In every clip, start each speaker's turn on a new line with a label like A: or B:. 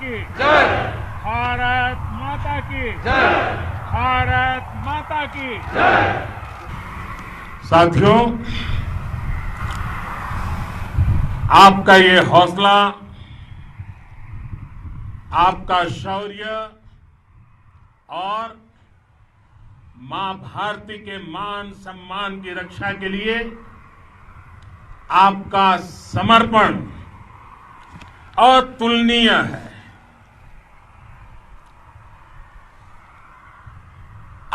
A: की
B: जय।
A: भारत माता की
B: जय।
A: भारत माता की
B: जय।
A: साथियों, आपका ये हौसला, आपका शौर्य और मां भारती के मान सम्मान की रक्षा के लिए आपका समर्पण अतुलनीय है।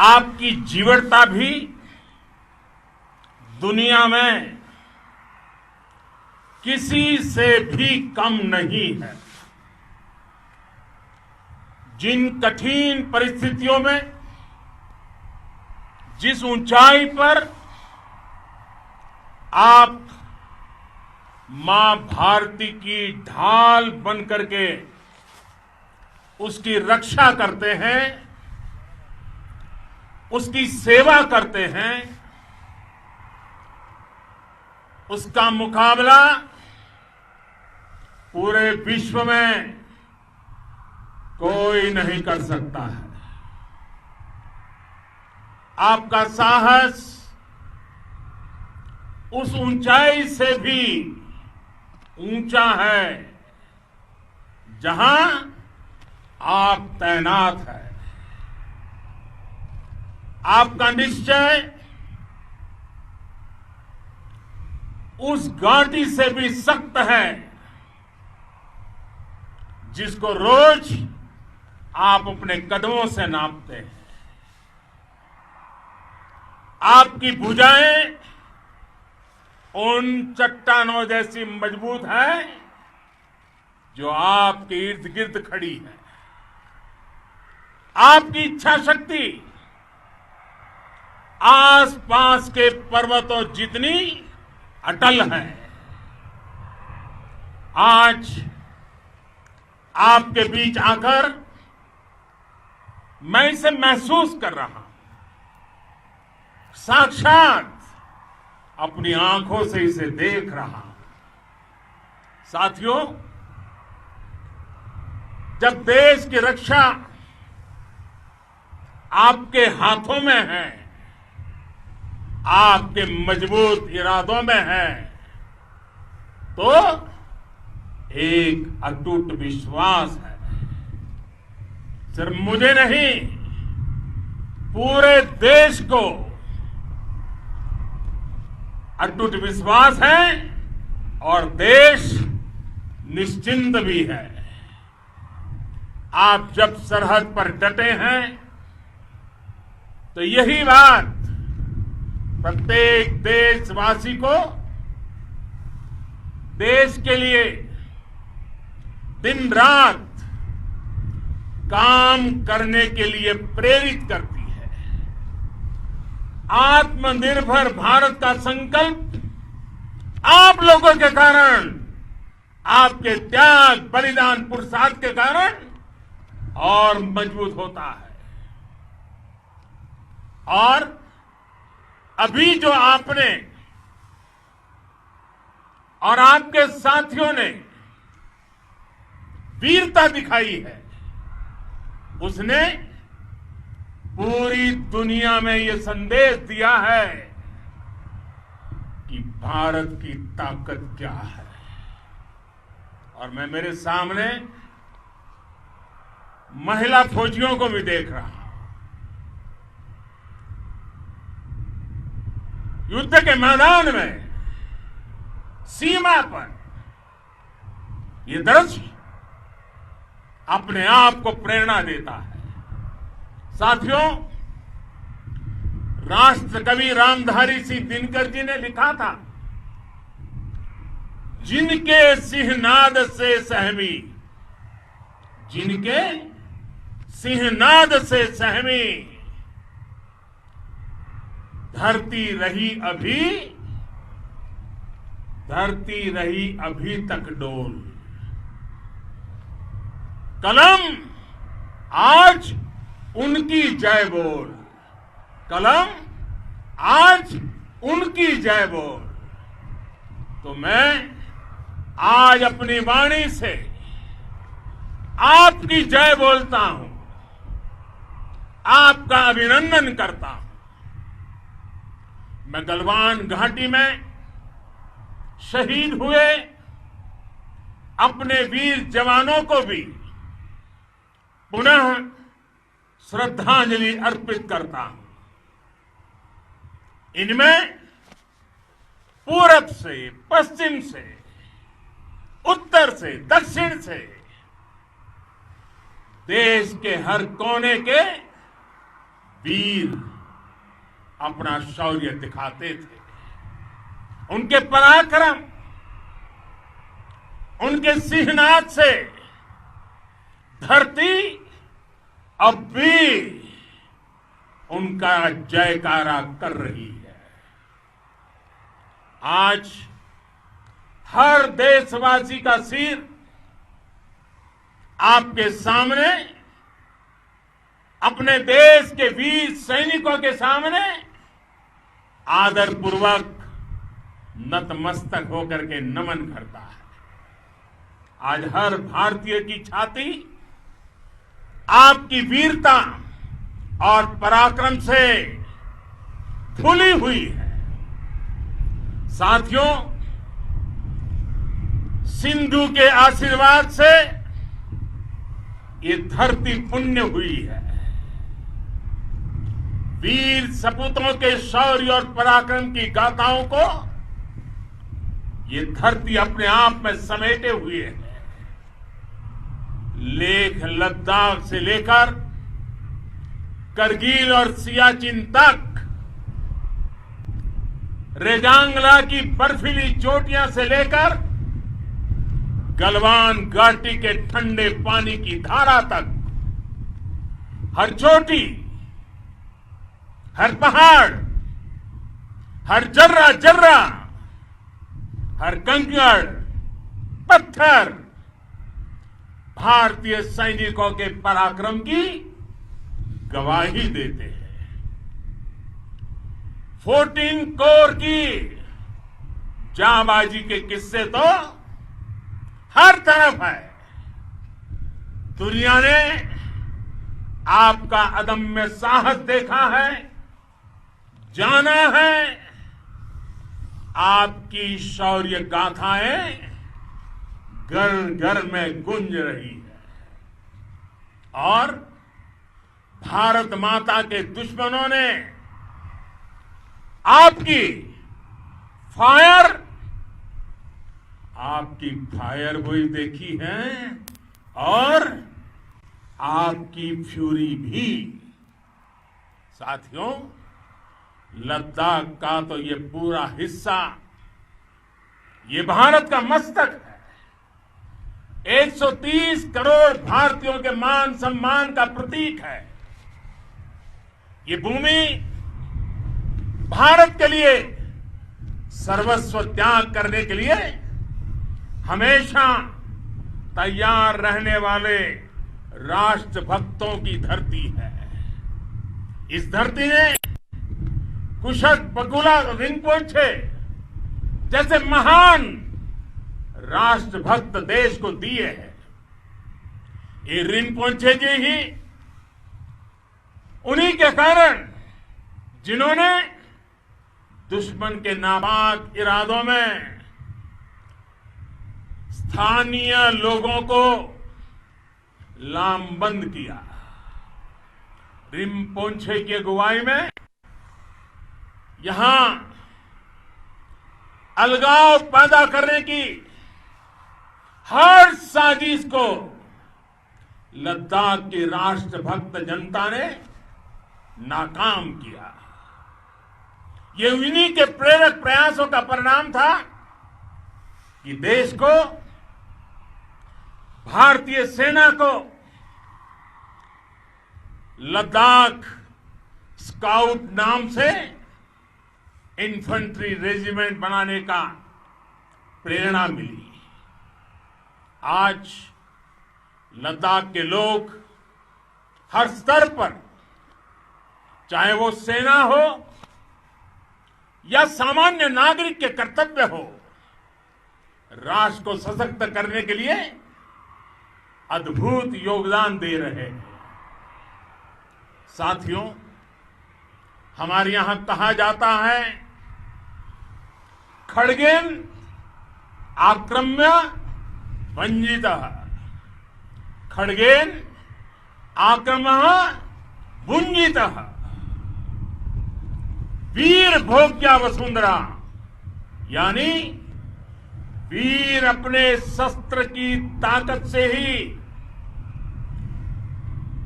A: आपकी जीवटता भी दुनिया में किसी से भी कम नहीं है। जिन कठिन परिस्थितियों में, जिस ऊंचाई पर आप मां भारती की ढाल बन करके उसकी रक्षा करते हैं, उसकी सेवा करते हैं, उसका मुकाबला पूरे विश्व में कोई नहीं कर सकता है। आपका साहस उस ऊंचाई से भी ऊंचा है जहां आप तैनात हैं। आपका निश्चय उस घाटी से भी सख्त है जिसको रोज आप अपने कदमों से नापते हैं। आपकी भुजाएं उन चट्टानों जैसी मजबूत है जो आपके इर्द गिर्द खड़ी है। आपकी इच्छा शक्ति आसपास के पर्वतों जितनी अटल है। आज आपके बीच आकर मैं इसे महसूस कर रहा हूं, साक्षात अपनी आंखों से इसे देख रहा हूं। साथियों, जब देश की रक्षा आपके हाथों में है, आपके मजबूत इरादों में है, तो एक अटूट विश्वास है। सिर्फ मुझे नहीं, पूरे देश को अटूट विश्वास है और देश निश्चिंत भी है। आप जब सरहद पर डटे हैं तो यही बात प्रत्येक देशवासी को देश के लिए दिन रात काम करने के लिए प्रेरित करती है। आत्मनिर्भर भारत का संकल्प आप लोगों के कारण, आपके त्याग, बलिदान, पुरुषार्थ के कारण और मजबूत होता है। और अभी जो आपने और आपके साथियों ने वीरता दिखाई है, उसने पूरी दुनिया में यह संदेश दिया है कि भारत की ताकत क्या है। और मैं मेरे सामने महिला फौजियों को भी देख रहा हूं। युद्ध के मैदान में, सीमा पर यह दृश्य अपने आप को प्रेरणा देता है। साथियों, राष्ट्रकवि रामधारी सिंह दिनकर जी ने लिखा था, जिनके सिंहनाद से सहमी, जिनके सिंहनाद से सहमी, धरती रही अभी तक डोल। कलम आज उनकी जय बोल, कलम आज उनकी जय बोल। तो मैं आज अपनी वाणी से आपकी जय बोलता हूं, आपका अभिनंदन करता हूं। मैं गलवान घाटी में शहीद हुए अपने वीर जवानों को भी पुनः श्रद्धांजलि अर्पित करता हूं। इनमें पूरब से, पश्चिम से, उत्तर से, दक्षिण से देश के हर कोने के वीर अपना शौर्य दिखाते थे। उनके पराक्रम, उनके सिंहनाद से धरती अब भी उनका जयकारा कर रही है। आज हर देशवासी का सिर आपके सामने, अपने देश के वीर सैनिकों के सामने आदरपूर्वक नतमस्तक होकर के नमन करता है। आज हर भारतीय की छाती आपकी वीरता और पराक्रम से फूली हुई है। साथियों, सिंधु के आशीर्वाद से ये धरती पुण्य हुई है। वीर सपूतों के शौर्य और पराक्रम की गाथाओं को ये धरती अपने आप में समेटे हुए है। लेह लद्दाख से लेकर करगिल और सियाचिन तक, रेजांगला की बर्फीली चोटियां से लेकर गलवान घाटी के ठंडे पानी की धारा तक, हर चोटी, हर पहाड़, हर जर्रा जर्रा, हर कंकड़ पत्थर भारतीय सैनिकों के पराक्रम की गवाही देते हैं। 14 कोर की जांबाजी के किस्से तो हर तरफ है। दुनिया ने आपका अदम्य साहस देखा है, जाना है। आपकी शौर्य गाथाएं घर घर में गूंज रही है और भारत माता के दुश्मनों ने आपकी फायर हुई देखी है और आपकी फ्यूरी भी। साथियों, लद्दाख का तो ये पूरा हिस्सा ये भारत का मस्तक है। 130 करोड़ भारतीयों के मान सम्मान का प्रतीक है। ये भूमि भारत के लिए सर्वस्व त्याग करने के लिए हमेशा तैयार रहने वाले राष्ट्रभक्तों की धरती है। इस धरती ने कुशक बकुला रिम्पोछे जैसे महान राष्ट्रभक्त देश को दिए हैं। ये रिम्पोछे जी ही उन्हीं के कारण जिन्होंने दुश्मन के नापाक इरादों में स्थानीय लोगों को लामबंद किया। रिम्पोछे की अगुवाई में यहां अलगाव पैदा करने की हर साजिश को लद्दाख की राष्ट्रभक्त जनता ने नाकाम किया। ये उन्हीं के प्रेरक प्रयासों का परिणाम था कि देश को, भारतीय सेना को लद्दाख स्काउट नाम से इन्फेंट्री रेजिमेंट बनाने का प्रेरणा मिली। आज लद्दाख के लोग हर स्तर पर, चाहे वो सेना हो या सामान्य नागरिक के कर्तव्य हो, राष्ट्र को सशक्त करने के लिए अद्भुत योगदान दे रहे हैं। साथियों, हमारे यहां कहा जाता है, खड्गेन आक्रम्य भंजितः, खड्गेन आक्रम्य भुंजितः, वीर भोग्या वसुंधरा, यानी वीर अपने शस्त्र की ताकत से ही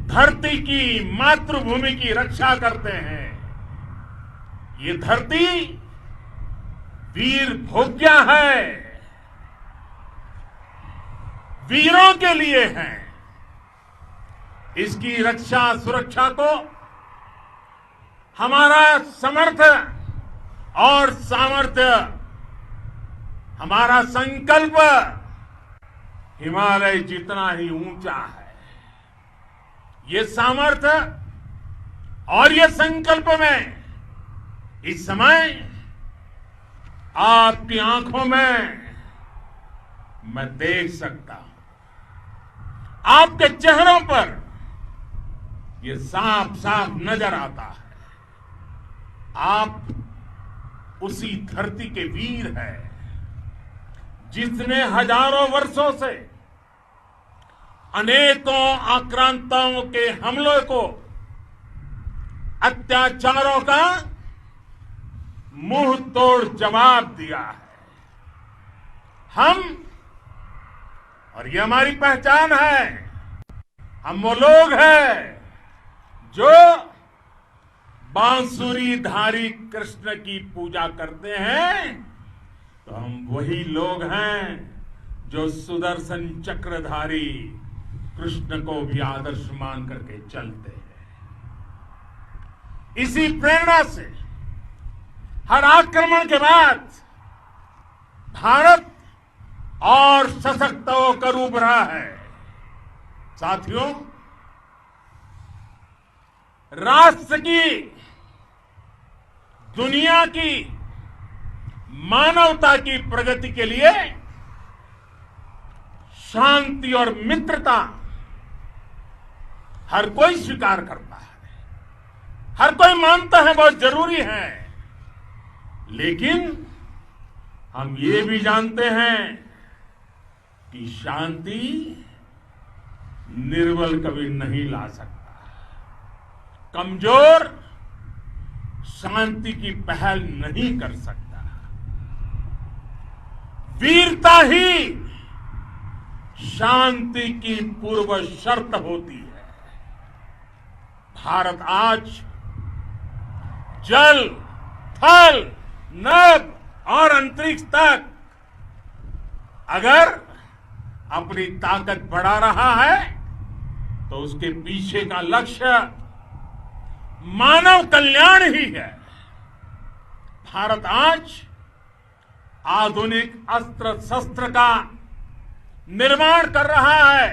A: धरती की, मातृभूमि की रक्षा करते हैं। ये धरती वीर भोग्या है, वीरों के लिए है। इसकी रक्षा सुरक्षा को हमारा समर्थ और सामर्थ्य, हमारा संकल्प हिमालय जितना ही ऊंचा है। ये सामर्थ्य और ये संकल्प में इस समय आपकी आंखों में मैं देख सकता हूं, आपके चेहरों पर ये साफ साफ नजर आता है। आप उसी धरती के वीर हैं जिसने हजारों वर्षों से अनेकों आक्रांताओं के हमलों को, अत्याचारों का मुंह तोड़ जवाब दिया है। हम, और ये हमारी पहचान है, हम वो लोग हैं जो बांसुरीधारी कृष्ण की पूजा करते हैं, तो हम वही लोग हैं जो सुदर्शन चक्रधारी कृष्ण को भी आदर्श मान करके चलते हैं। इसी प्रेरणा से हर आक्रमण के बाद भारत और सशक्त होकर उभरा है। साथियों, राष्ट्र की, दुनिया की, मानवता की प्रगति के लिए शांति और मित्रता हर कोई स्वीकार करता है, हर कोई मानता है बहुत जरूरी है। लेकिन हम ये भी जानते हैं कि शांति निर्बल कभी नहीं ला सकता। कमजोर शांति की पहल नहीं कर सकता। वीरता ही शांति की पूर्व शर्त होती है। भारत आज जल, थल, नभ और अंतरिक्ष तक अगर अपनी ताकत बढ़ा रहा है तो उसके पीछे का लक्ष्य मानव कल्याण ही है। भारत आज आधुनिक अस्त्र शस्त्र का निर्माण कर रहा है।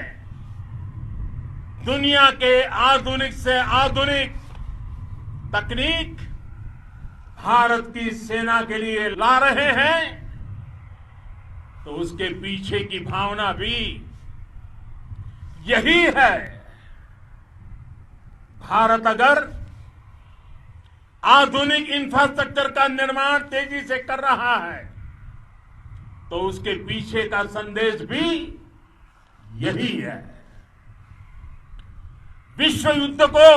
A: दुनिया के आधुनिक से आधुनिक तकनीक भारत की सेना के लिए ला रहे हैं, तो उसके पीछे की भावना भी यही है। भारत अगर आधुनिक इंफ्रास्ट्रक्चर का निर्माण तेजी से कर रहा है तो उसके पीछे का संदेश भी यही है। विश्व युद्ध को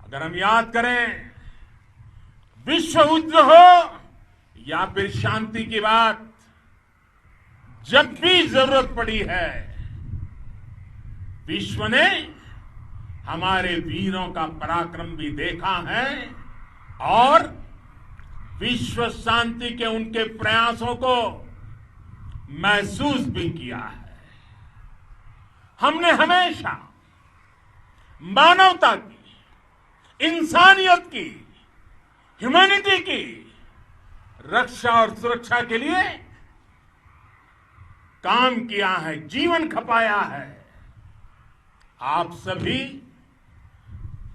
A: अगर हम याद करें, विश्व युद्ध हो या फिर शांति की बात, जब भी जरूरत पड़ी है, विश्व ने हमारे वीरों का पराक्रम भी देखा है और विश्व शांति के उनके प्रयासों को महसूस भी किया है। हमने हमेशा मानवता की, इंसानियत की, ह्यूमैनिटी की रक्षा और सुरक्षा के लिए काम किया है, जीवन खपाया है। आप सभी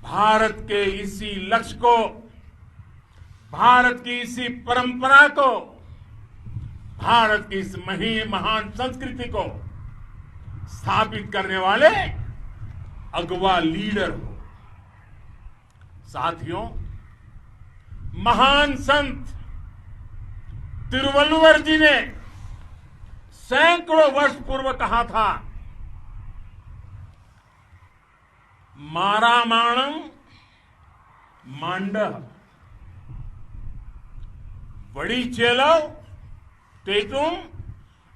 A: भारत के इसी लक्ष्य को, भारत की इसी परंपरा को, भारत की इस महान संस्कृति को स्थापित करने वाले अगवा लीडर हो। साथियों, महान संत तिरुवल्लुवर जी ने सैकड़ों वर्ष पूर्व कहा था, मारामाणम मांडह बड़ी चेलव तेतुम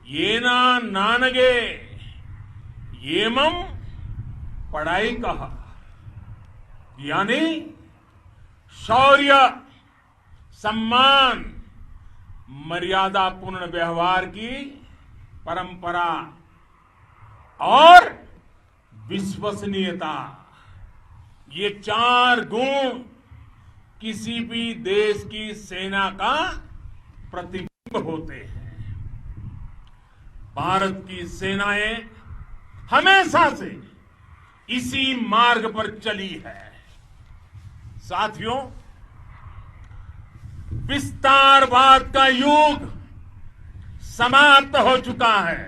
A: येना नानगे येमम पढ़ाई कहा। यानी शौर्य, सम्मान, मर्यादा पूर्ण व्यवहार की परंपरा और विश्वसनीयता, ये 4 गुण किसी भी देश की सेना का प्रतिबिंब होते हैं। भारत की सेनाएं हमेशा से इसी मार्ग पर चली है। साथियों, विस्तारवाद का युग समाप्त हो चुका है।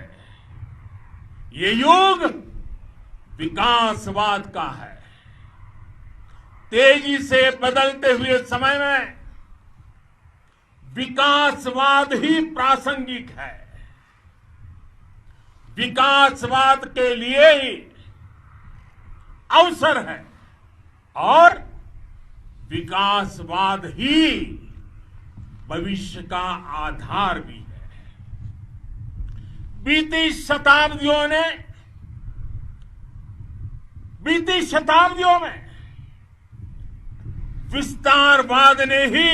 A: ये युग विकासवाद का है। तेजी से बदलते हुए समय में विकासवाद ही प्रासंगिक है। विकासवाद के लिए ही अवसर है और विकासवाद ही भविष्य का आधार भी है। बीती शताब्दियों में विस्तारवाद ने ही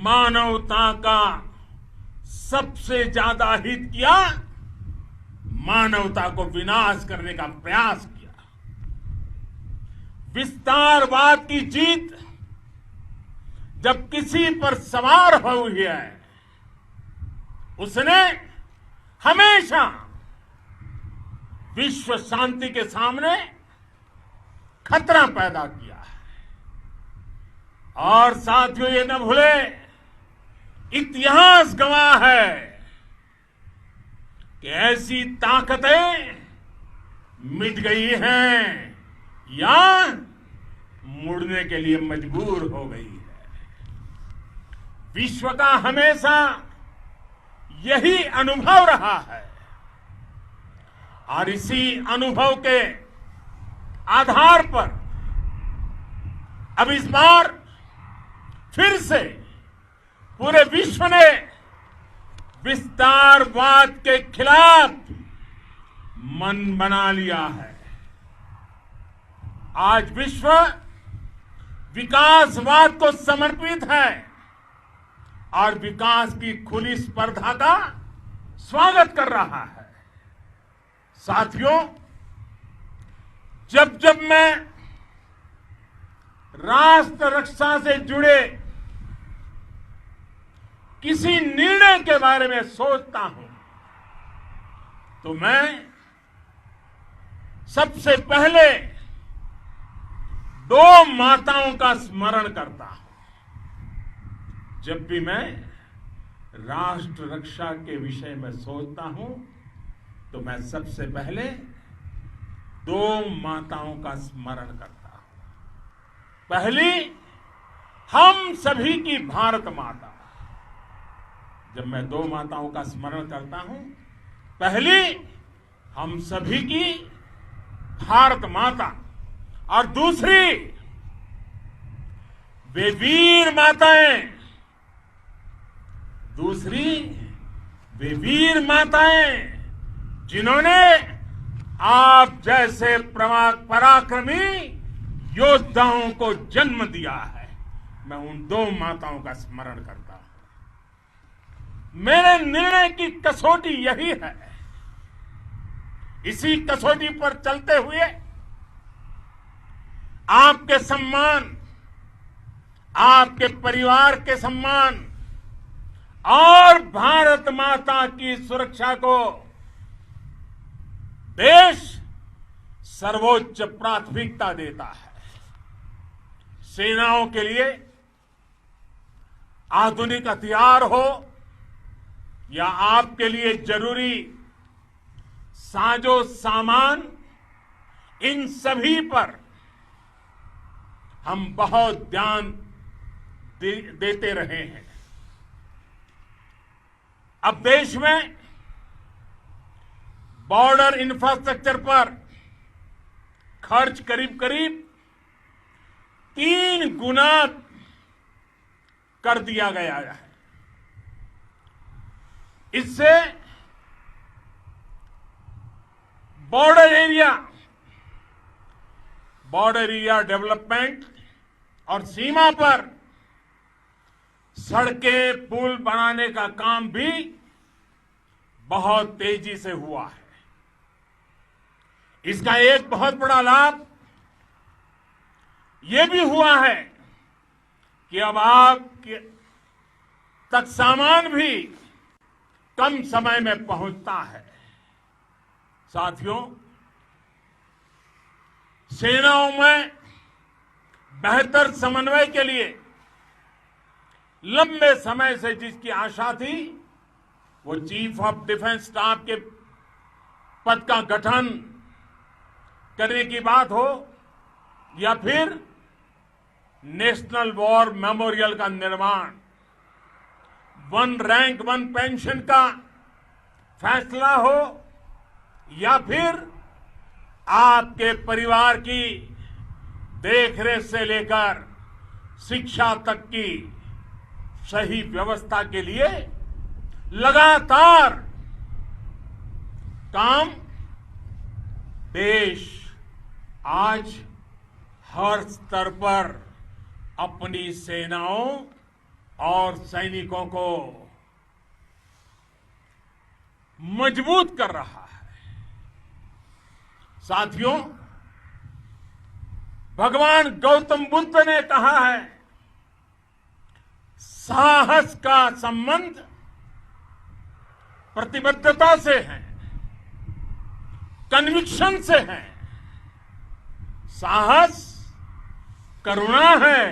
A: मानवता का सबसे ज्यादा हित किया, मानवता को विनाश करने का प्रयास किया। विस्तारवाद की जीत जब किसी पर सवार हुई है, उसने हमेशा विश्व शांति के सामने खतरा पैदा किया है। और साथियों, ये न भूले, इतिहास गवाह है कि ऐसी ताकतें मिट गई हैं या मुड़ने के लिए मजबूर हो गई है। विश्व का हमेशा यही अनुभव रहा है और इसी अनुभव के आधार पर अब इस बार फिर से पूरे विश्व ने विस्तारवाद के खिलाफ मन बना लिया है। आज विश्व विकासवाद को समर्पित है और विकास की खुली स्पर्धा का स्वागत कर रहा है। साथियों, जब जब मैं राष्ट्र रक्षा से जुड़े किसी निर्णय के बारे में सोचता हूं तो मैं सबसे पहले 2 माताओं का स्मरण करता हूं। जब भी मैं राष्ट्र रक्षा के विषय में सोचता हूं तो मैं सबसे पहले 2 माताओं का स्मरण करता हूं। पहली, हम सभी की भारत माता। जब मैं 2 माताओं का स्मरण करता हूं, पहली हम सभी की भारत माता और दूसरी वे वीर माताएं, जिन्होंने आप जैसे पराक्रमी योद्धाओं को जन्म दिया है। मैं उन 2 माताओं का स्मरण करता हूं। मेरे निर्णय की कसौटी यही है। इसी कसौटी पर चलते हुए आपके सम्मान, आपके परिवार के सम्मान और भारत माता की सुरक्षा को देश सर्वोच्च प्राथमिकता देता है। सेनाओं के लिए आधुनिक हथियार हो या आपके लिए जरूरी साजो सामान, इन सभी पर हम बहुत ध्यान देते रहे हैं। अब देश में बॉर्डर इंफ्रास्ट्रक्चर पर खर्च करीब करीब 3 गुना कर दिया गया है। इससे बॉर्डर एरिया डेवलपमेंट और सीमा पर सड़कें पुल बनाने का काम भी बहुत तेजी से हुआ है। इसका एक बहुत बड़ा लाभ यह भी हुआ है कि अब आप तक सामान भी कम समय में पहुंचता है। साथियों, सेनाओं में बेहतर समन्वय के लिए लंबे समय से जिसकी आशा थी, वो चीफ ऑफ डिफेंस स्टाफ के पद का गठन करने की बात हो या फिर नेशनल वॉर मेमोरियल का निर्माण, 1 रैंक 1 पेंशन का फैसला हो या फिर आपके परिवार की देखरेख से लेकर शिक्षा तक की सही व्यवस्था के लिए लगातार काम, देश आज हर स्तर पर अपनी सेनाओं और सैनिकों को मजबूत कर रहा है। साथियों, भगवान गौतम बुद्ध ने कहा है, साहस का संबंध प्रतिबद्धता से है, कन्विक्शन से है। साहस करुणा है,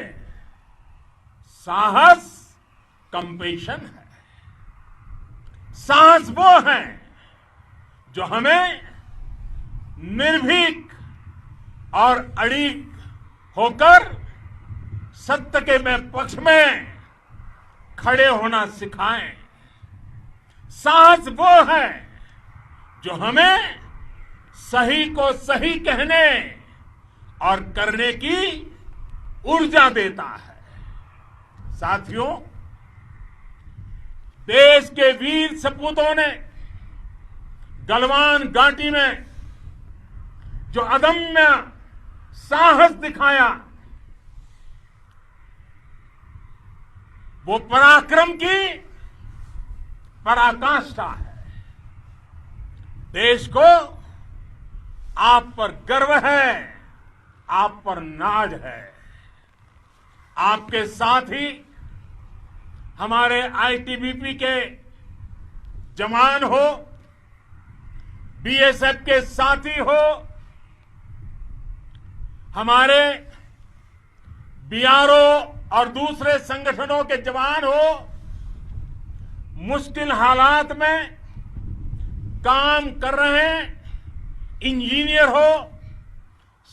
A: साहस कंपेशन है। साहस वो है जो हमें निर्भीक और अड़िग होकर सत्य के पक्ष में खड़े होना सिखाएं। साहस वो है जो हमें सही को सही कहने और करने की ऊर्जा देता है। साथियों, देश के वीर सपूतों ने गलवान घाटी में जो अदम्य साहस दिखाया, वो पराक्रम की पराकाष्ठा है। देश को आप पर गर्व है, आप पर नाज है। आपके साथ ही हमारे आईटीबीपी के जवान हो, बीएसएफ के साथी हो, हमारे बीआरओ और दूसरे संगठनों के जवान हो, मुश्किल हालात में काम कर रहे हैं, इंजीनियर हो,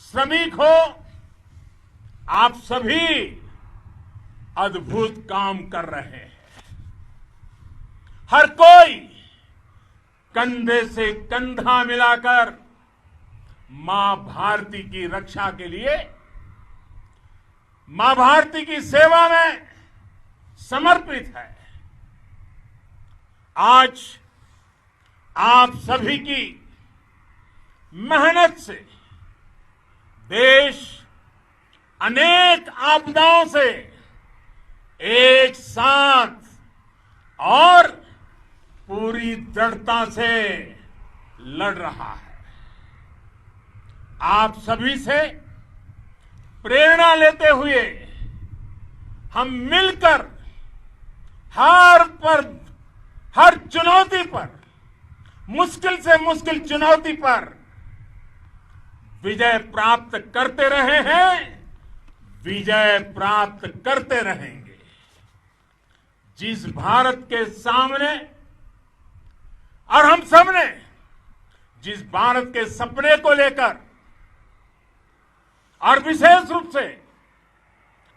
A: श्रमिक हो, आप सभी अद्भुत काम कर रहे हैं। हर कोई कंधे से कंधा मिलाकर मां भारती की रक्षा के लिए, मां भारती की सेवा में समर्पित है। आज आप सभी की मेहनत से देश अनेक आपदाओं से एक साथ और पूरी दृढ़ता से लड़ रहा है। आप सभी से प्रेरणा लेते हुए हम मिलकर हर चुनौती पर, मुश्किल से मुश्किल चुनौती पर विजय प्राप्त करते रहे हैं, विजय प्राप्त करते रहेंगे। जिस भारत के सामने और हम सबने जिस भारत के सपने को लेकर और विशेष रूप से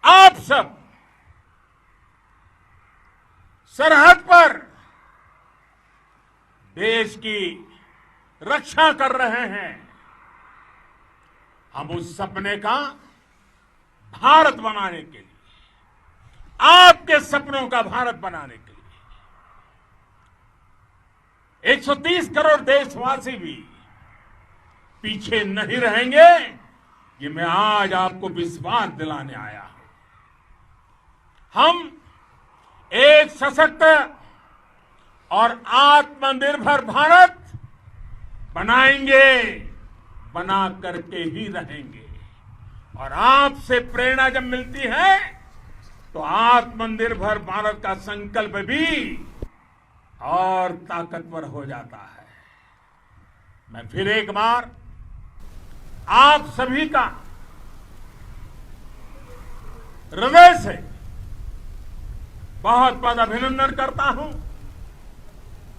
A: आप सब सरहद पर देश की रक्षा कर रहे हैं, हम उस सपने का भारत बनाने के लिए, आपके सपनों का भारत बनाने के लिए 130 करोड़ देशवासी भी पीछे नहीं रहेंगे, ये मैं आज आपको विश्वास दिलाने आया हूं। हम एक सशक्त और आत्मनिर्भर भारत बनाएंगे, बना करके ही रहेंगे। और आपसे प्रेरणा जब मिलती है तो आत्मनिर्भर भारत का संकल्प भी और ताकतवर हो जाता है। मैं फिर एक बार आप सभी का हृदय से बहुत बहुत अभिनंदन करता हूं,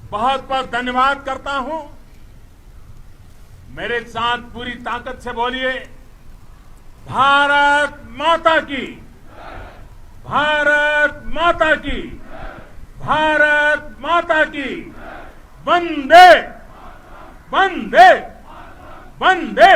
A: बहुत बहुत धन्यवाद करता हूं। मेरे साथ पूरी ताकत से बोलिए, भारत माता की, भारत माता की, भारत माता की, वंदे वंदे वंदे।